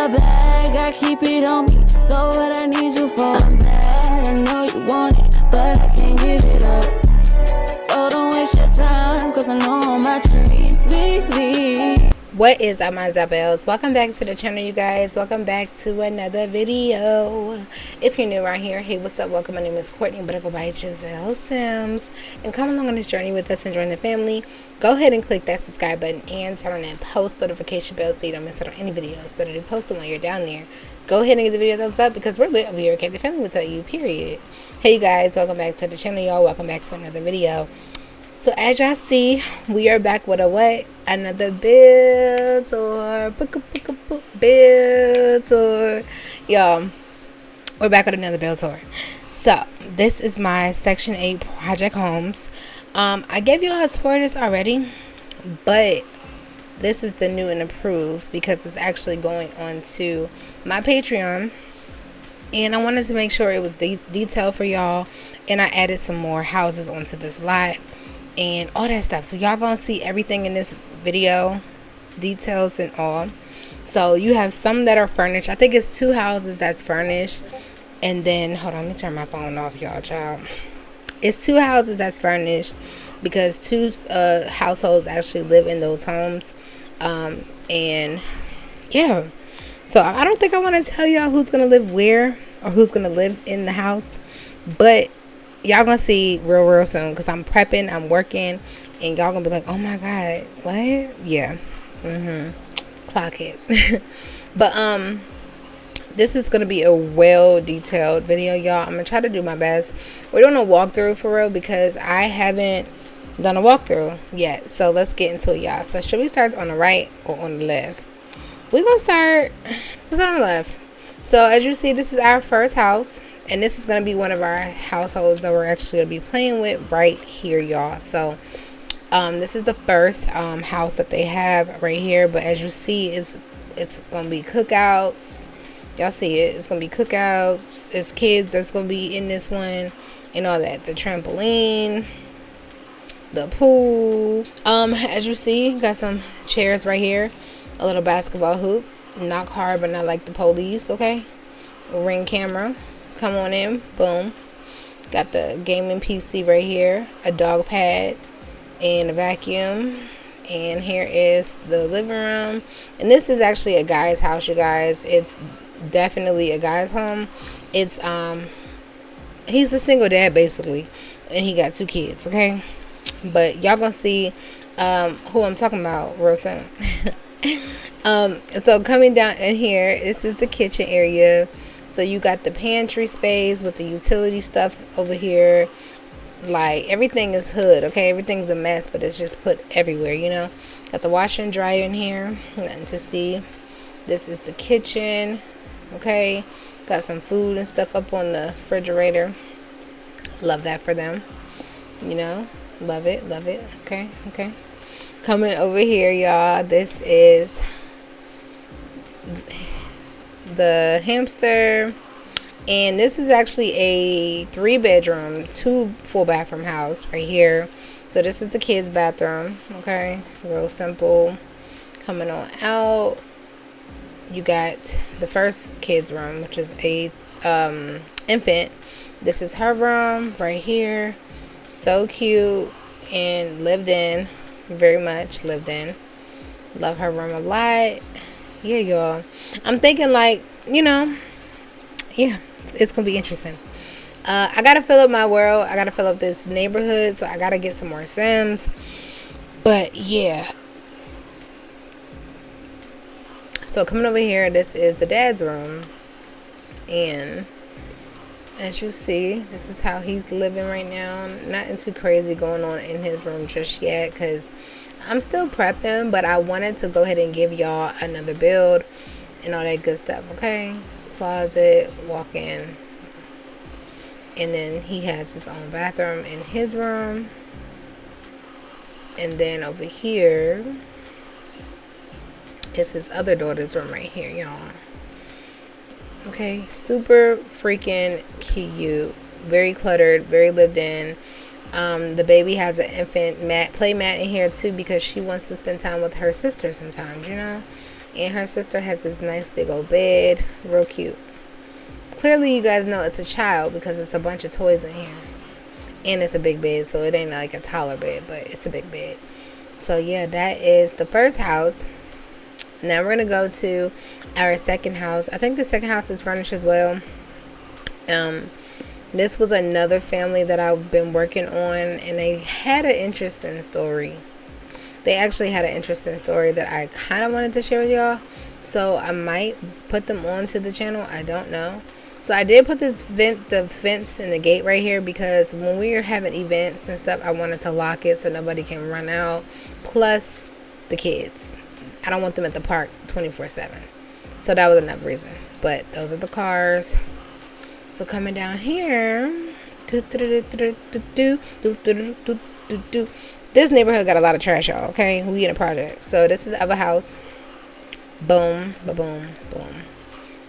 a bag, I keep it on me. So what I need you for? I'm mad, I know you want it, but I can't give it up. So don't waste your time, cause I know how much you need me. What is up, my Zabels? Welcome back to the channel, you guys. Welcome back to another video. If you're new around here, hey, what's up? Welcome. My name is Courtney, but I go by Giselle Sims. And come along on this journey with us and join the family. Go ahead and click that subscribe button and turn on that post notification bell so you don't miss out on any videos that are posted when you're down there. Go ahead and give the video a thumbs up because we're lit over here. Okay, the family will tell you, period. Hey, you guys. Welcome back to the channel, y'all. Welcome back to another video. So as y'all see, we are back with a what? Another build tour. Build tour. Y'all, we're back with another build tour. So this is my Section 8 project homes. I gave you a tour of this already, but this is the new and improved because it's actually going on to my Patreon. And I wanted to make sure it was detailed for y'all. And I added some more houses onto this lot and all that stuff, so y'all gonna see everything in this video, details and all. So you have some that are furnished. I think it's 2 houses that's furnished, and then hold on, let me turn my phone off, y'all, child. It's 2 houses that's furnished because 2 households actually live in those homes. And yeah, so I don't think I want to tell y'all who's gonna live where or who's gonna live in the house, but y'all gonna see real soon because I'm prepping, I'm working, and y'all gonna be like, oh my god, what? Yeah, clock it. But this is gonna be a well detailed video, y'all. I'm gonna try to do my best. We're doing a walkthrough for real because I haven't done a walkthrough yet, so let's get into it, y'all. So should we start on the right or on the left? We're gonna start on the left. So as you see, this is our first house. And this is going to be one of our households that we're actually going to be playing with right here, y'all. So, this is the first house that they have right here. But as you see, it's going to be cookouts. Y'all see it. It's going to be cookouts. It's kids that's going to be in this one and all that. The trampoline, the pool. As you see, got some chairs right here. A little basketball hoop. Not hard, but not like the police, okay? Ring camera. Come on in, boom. Got the gaming PC right here, a dog pad, and a vacuum. And here is the living room. And this is actually a guy's house, you guys. It's definitely a guy's home. It's he's a single dad basically, and he got 2 kids, okay? But y'all gonna see who I'm talking about real soon. So coming down in here, this is the kitchen area. So you got the pantry space with the utility stuff over here. Like, everything is hood, okay? Everything's a mess, but it's just put everywhere, you know? Got the washer and dryer in here. Nothing to see. This is the kitchen, okay? Got some food and stuff up on the refrigerator. Love that for them, you know? Love it, okay? Coming over here, y'all, this is the hamster, and this is actually a 3-bedroom 2 full bathroom house right here. So this is the kids bathroom, okay? Real simple. Coming on out, you got the first kids room, which is a infant. This is her room right here. So cute and lived in, very much lived in. Love her room a lot. Yeah, y'all. I'm thinking, like, you know, yeah, it's gonna be interesting. I gotta fill up my world. I gotta fill up this neighborhood, so I gotta get some more Sims. But yeah. So coming over here, this is the dad's room, and as you see, this is how he's living right now. Nothing too crazy going on in his room just yet, because I'm still prepping, but I wanted to go ahead and give y'all another build and all that good stuff, okay? Closet, walk-in, and then he has his own bathroom in his room. And then over here is his other daughter's room right here, y'all. Okay, super freaking cute, very cluttered, very lived in. The baby has an infant play mat in here too because she wants to spend time with her sister sometimes, you know. And her sister has this nice big old bed. Real cute. Clearly you guys know it's a child because it's a bunch of toys in here. And it's a big bed, so it ain't like a taller bed, but it's a big bed. So yeah, that is the first house. Now we're going to go to our second house. I think the second house is furnished as well. This was another family that I've been working on, and they had an interesting story. They actually had an interesting story that I kind of wanted to share with y'all. So I might put them onto the channel. I don't know. So I did put the fence and the gate right here because when we are having events and stuff, I wanted to lock it so nobody can run out. Plus the kids. I don't want them at the park 24/7. So that was another reason. But those are the cars. So coming down here, this neighborhood got a lot of trash, y'all. Okay, we in a project. So this is the other house. Boom, ba-boom, boom.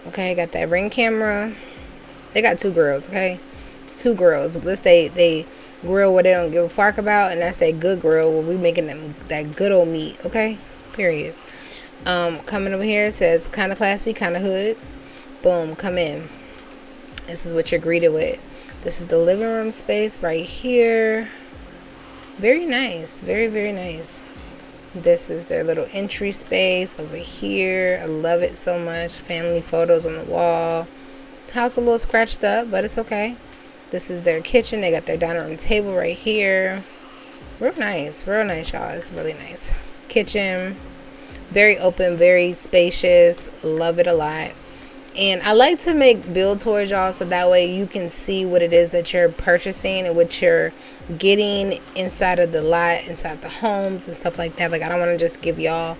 Okay, got that Ring camera. They got 2 grills. Okay, 2 grills. This they grill what they don't give a fuck about, and that's that good grill where we making them that good old meat. Okay, period. Coming over here, it says kind of classy, kind of hood. Boom, come in. This is what you're greeted with. This is the living room space right here. Very nice. Very, very nice. This is their little entry space over here. I love it so much. Family photos on the wall. House a little scratched up, but it's okay. This is their kitchen. They got their dining room table right here. Real nice, y'all. It's really nice. Kitchen. Very open, very spacious. Love it a lot. And I like to make build tours, y'all, so that way you can see what it is that you're purchasing and what you're getting inside of the lot, inside the homes and stuff like that. Like, I don't want to just give y'all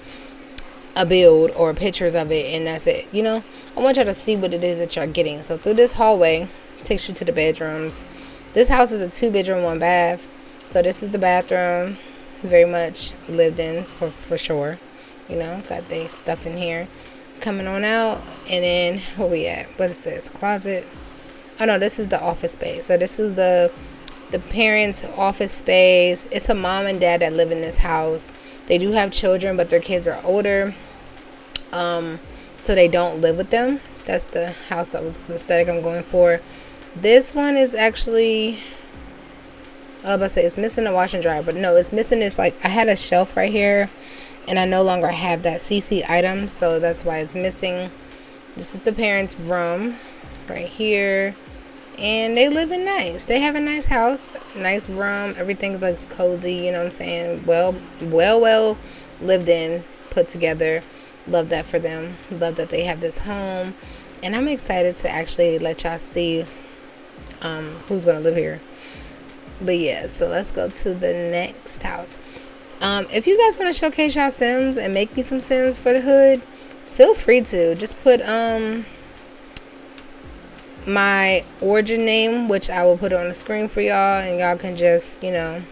a build or pictures of it and that's it, you know. I want y'all to see what it is that you're getting. So through this hallway takes you to the bedrooms. This house is a 2-bedroom, 1 bath. So this is the bathroom. Very much lived in for sure. You know, got their stuff in here. Coming on out, and then where we at? What is this? Closet? Oh no, this is the office space. So this is the parents' office space. It's a mom and dad that live in this house. They do have children, but their kids are older, so they don't live with them. That's the house that was the aesthetic I'm going for. This one is actually, I was about to say it's missing a wash and dryer, but no, it's missing this, like, I had a shelf right here and I no longer have that CC item, so that's why it's missing. This is the parents' room right here, and they live in nice. They have a nice house, nice room. Everything looks cozy, you know what I'm saying? Well lived in, put together. Love that for them. Love that they have this home, and I'm excited to actually let y'all see who's gonna live here. But yeah, so let's go to the next house. If you guys want to showcase y'all Sims and make me some Sims for the hood, feel free to. Just put my Origin name, which I will put on the screen for y'all, and y'all can just, you know,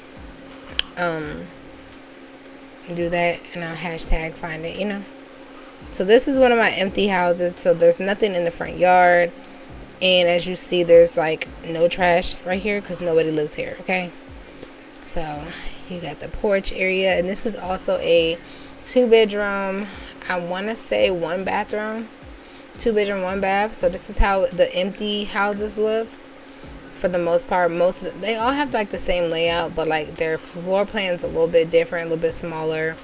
do that, and I'll hashtag find it, you know. So this is one of my empty houses, so there's nothing in the front yard, and as you see, there's like no trash right here because nobody lives here. Okay, so you got the porch area, and this is also a 2-bedroom, I want to say 1 bathroom, 2-bedroom, 1 bath. So this is how the empty houses look for the most part. Most of them, they all have like the same layout, but like their floor plan's a little bit different, a little bit smaller.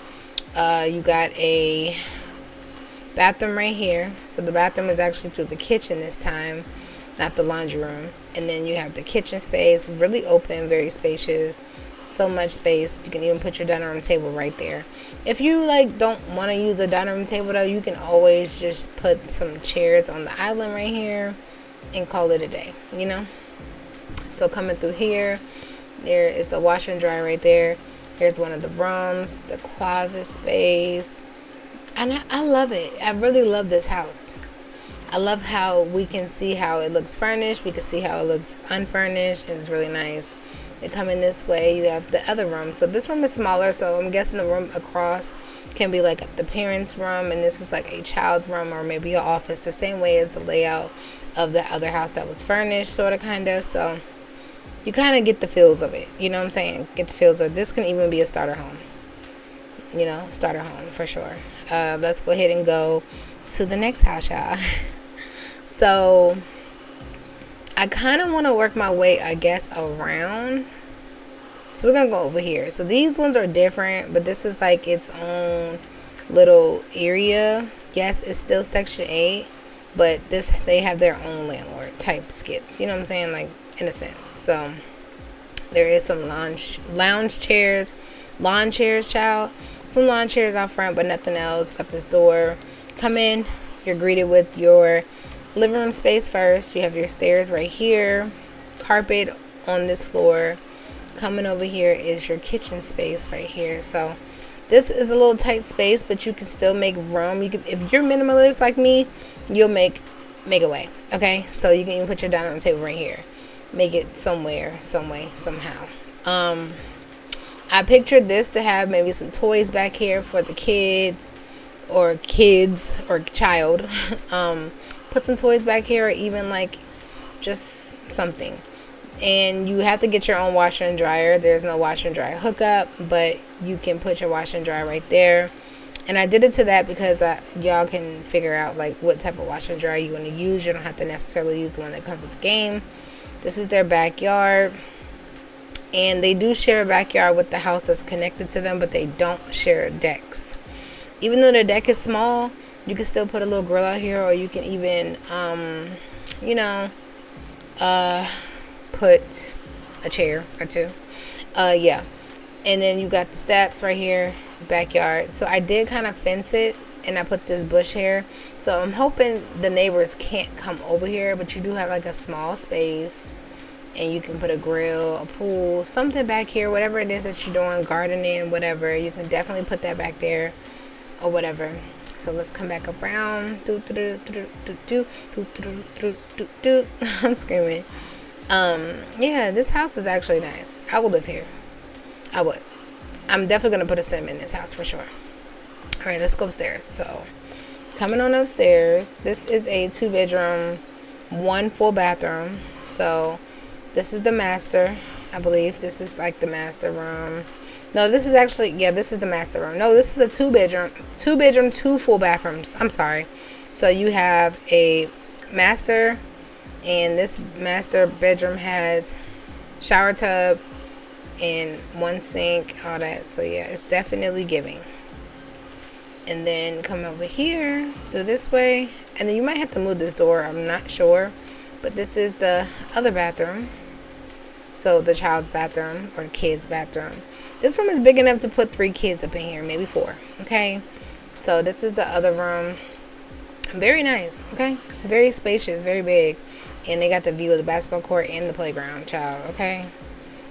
You got a bathroom right here, so the bathroom is actually through the kitchen this time, not the laundry room. And then you have the kitchen space, really open, very spacious. So much space. You can even put your dining room table right there. If you like don't want to use a dining room table though, you can always just put some chairs on the island right here and call it a day, you know. So coming through here, there is the washer and dryer right there. Here's one of the rooms, the closet space, and I love it. I really love this house. I love how we can see how it looks furnished, we can see how it looks unfurnished, and it's really nice. They come in this way. You have the other room. So this room is smaller, so I'm guessing the room across can be like the parents' room, and this is like a child's room or maybe an office, the same way as the layout of the other house that was furnished, sort of, kind of. So you kind of get the feels of it, you know what I'm saying? Get the feels of it. This can even be a starter home. you know, starter home for sure. Let's go ahead and go to the next house, y'all. So I kind of want to work my way, I guess, around. So we're gonna go over here. So these ones are different, but this is like its own little area. Yes, it's still Section 8, but they have their own landlord type skits. You know what I'm saying? Like, in a sense. So there is some lawn chairs, child. Some lawn chairs out front, but nothing else. Got this door. Come in. You're greeted with your living room space first. You have your stairs right here. Carpet on this floor. Coming over here is your kitchen space right here. So this is a little tight space, but you can still make room. You can, if you're minimalist like me, you'll make a way. Okay, so you can even put your dining room table right here. Make it somewhere, some way, somehow. I pictured this to have maybe some toys back here for the kids or child. Put some toys back here, or even like just something. And you have to get your own washer and dryer. There's no washer and dryer hookup, but you can put your washer and dryer right there. And I did it to that because y'all can figure out like what type of washer and dryer you want to use. You don't have to necessarily use the one that comes with the game. This is their backyard. And they do share a backyard with the house that's connected to them, but they don't share decks. Even though the deck is small, you can still put a little grill out here, or you can even, put a chair or two. Yeah. And then you got the steps right here, backyard. So I did kind of fence it, and I put this bush here. So I'm hoping the neighbors can't come over here, but you do have like a small space, and you can put a grill, a pool, something back here, whatever it is that you're doing, gardening, whatever. You can definitely put that back there or whatever. So let's come back around. I'm screaming. Yeah, this house is actually nice. I would live here. I would. I'm definitely going to put a sim in this house for sure. All right, let's go upstairs. So coming on upstairs, this is a 2-bedroom, 1 full bathroom. So this is the master. I believe this is like the master room. No, this is actually, yeah, this is the master room. No, this is a 2-bedroom, 2 full bathrooms. I'm sorry. So you have a master, and this master bedroom has shower tub and 1 sink, all that. So yeah, it's definitely giving. And then come over here, through this way, and then you might have to move this door, I'm not sure, but this is the other bathroom. So the child's bathroom, or the kid's bathroom. This room is big enough to put 3 kids up in here, maybe 4. Okay, so this is the other room. Very nice. Okay, very spacious, very big, and they got the view of the basketball court and the playground, child. Okay,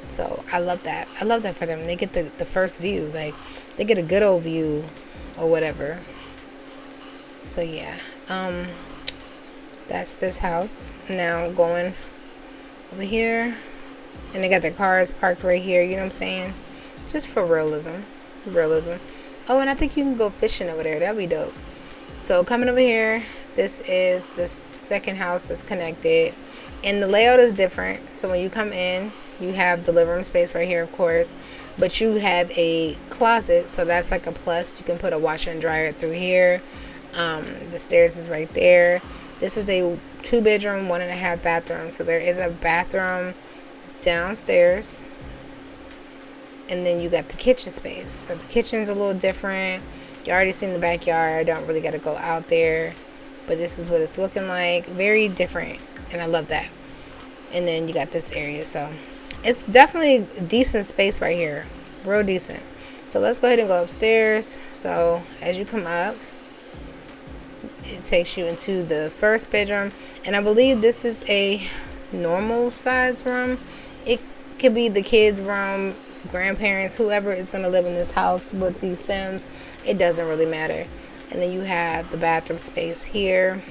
so I love that. I love that for them. They get the first view, like they get a good old view or whatever. So yeah, that's this house. Now going over here, and they got their cars parked right here. You know what I'm saying? Just for realism. Oh, and I think you can go fishing over there. That'd be dope. So coming over here, this is the second house that's connected, and the layout is different. So when you come in, you have the living room space right here, of course, but you have a closet, so that's like a plus. You can put a washer and dryer through here. The stairs is right there. This is a 2-bedroom, 1.5 bathroom. So there is a bathroom downstairs, and then you got the kitchen space. So the kitchen's a little different. You already seen the backyard. I don't really got to go out there, but this is what it's looking like. Very different, and I love that. And then you got this area, so it's definitely a decent space right here, real decent. So let's go ahead and go upstairs. So as you come up, it takes you into the first bedroom, and I believe this is a normal size room. It could be the kids' room, grandparents, whoever is going to live in this house with these Sims. It doesn't really matter. And then you have the bathroom space here,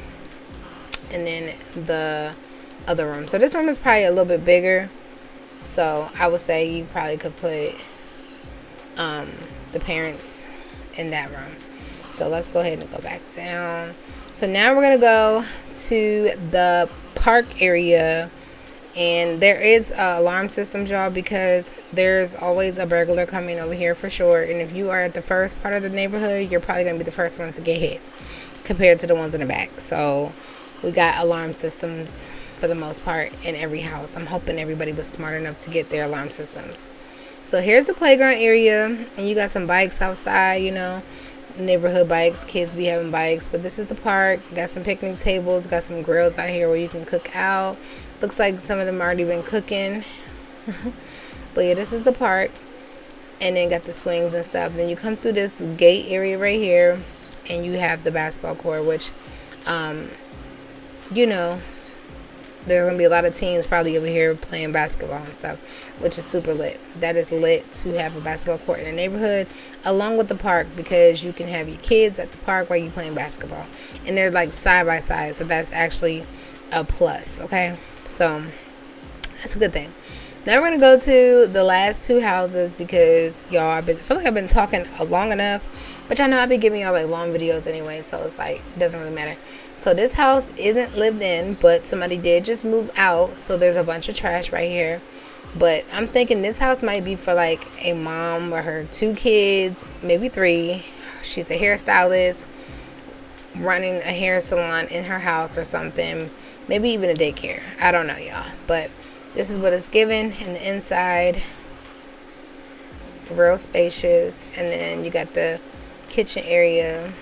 and then the other room. So this room is probably a little bit bigger, so I would say you probably could put the parents in that room. So let's go ahead and go back down. So now we're gonna go to the park area, And there is alarm systems, y'all, because there's always a burglar coming over here for sure. And if you are at the first part of the neighborhood, you're probably going to be the first one to get hit compared to the ones in the back. So we got alarm systems for the most part in every house. I'm hoping everybody was smart enough to get their alarm systems. So here's the playground area, and you got some bikes outside, you know, neighborhood bikes. Kids be having bikes. But this is the park. Got some picnic tables, got some grills out here where you can cook out. Looks like some of them already been cooking. But yeah, this is the park. And then got the swings and stuff. Then you come through this gate area right here, and you have the basketball court, which, you know, there's going to be a lot of teens probably over here playing basketball and stuff, which is super lit. That is lit to have a basketball court in the neighborhood along with the park, because you can have your kids at the park while you're playing basketball. And they're like side by side, so that's actually a plus, okay? So that's a good thing. Now we're going to go to the last two houses because, y'all, I feel like I've been talking long enough. But y'all know I've been giving y'all like long videos anyway, so it's like, it doesn't really matter. So this house isn't lived in, but somebody did just move out. So there's a bunch of trash right here. But I'm thinking this house might be for like a mom or her 2 kids, maybe 3. She's a hairstylist running a hair salon in her house or something. Maybe even a daycare. I don't know, y'all. But this is what it's given. And the inside, real spacious. And then you got the kitchen area.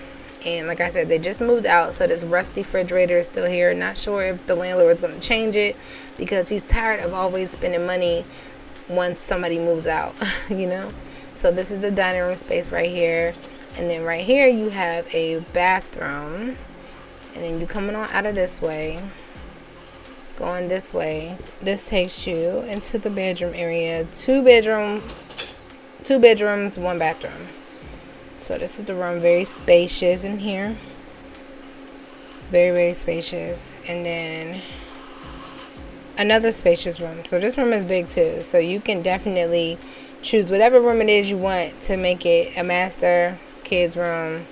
And like I said, they just moved out, so this rusty refrigerator is still here. Not sure if the landlord is going to change it because he's tired of always spending money once somebody moves out, you know. So this is the dining room space right here. And then right here you have a bathroom. And then you coming on out of this way, going this way. This takes you into the bedroom area. 2 bedrooms, 1 bathroom. So this is the room, very spacious in here. Very, very spacious. And then another spacious room. So this room is big too. So you can definitely choose whatever room it is you want to make it a master, kids room,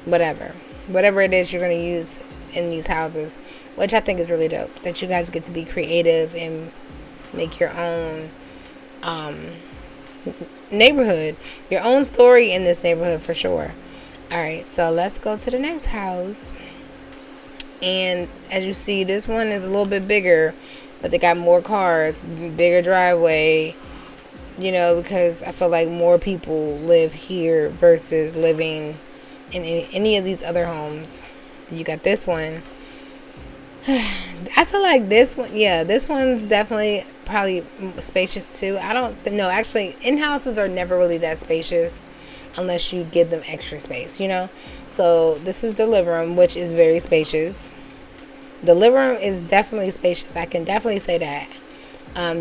whatever. Whatever it is you're going to use in these houses, which I think is really dope. That you guys get to be creative and make your own neighborhood, your own story in this neighborhood for sure. All right, so let's go to the next house. And as you see, this one is a little bit bigger, but they got more cars, bigger driveway, you know, because I feel like more people live here versus living in any of these other homes. You got this one. I feel like this one, yeah, this one's definitely probably spacious too. I don't know, actually in houses are never really that spacious unless you give them extra space, you know. So this is the living room, which is very spacious. The living room is definitely spacious, I can definitely say that.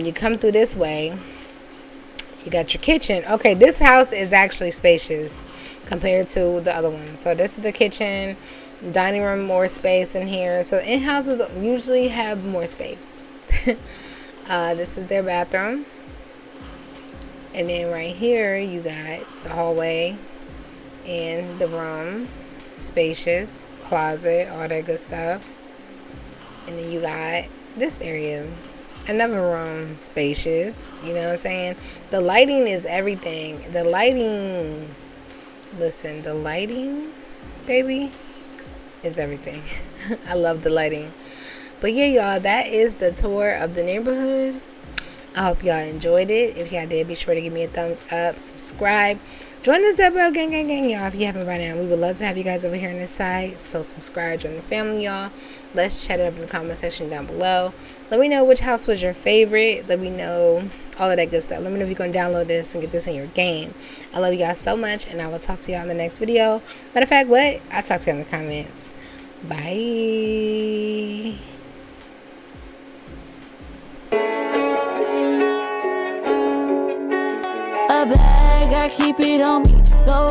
You come through this way, you got your kitchen. Okay, this house is actually spacious compared to the other one. So this is the kitchen, dining room, more space in here. So in houses usually have more space. This is their bathroom. And then right here you got the hallway and the room, spacious, closet, all that good stuff. And then you got this area, another room, spacious, you know what I'm saying? The lighting is everything. The lighting, listen, the lighting, baby, is everything. I love the lighting. But yeah, y'all, that is the tour of the neighborhood. I hope y'all enjoyed it. If y'all did, be sure to give me a thumbs up, subscribe, join the Zebra gang, y'all, if you haven't by now. We would love to have you guys over here on this side. So subscribe, join the family, y'all. Let's chat it up in the comment section down below. Let me know which house was your favorite. Let me know all of that good stuff. Let me know if you're going to download this and get this in your game. I love you guys so much, and I will talk to y'all in the next video. Matter of fact, what? I'll talk to you in the comments. Bye. A bag, I keep it on me. So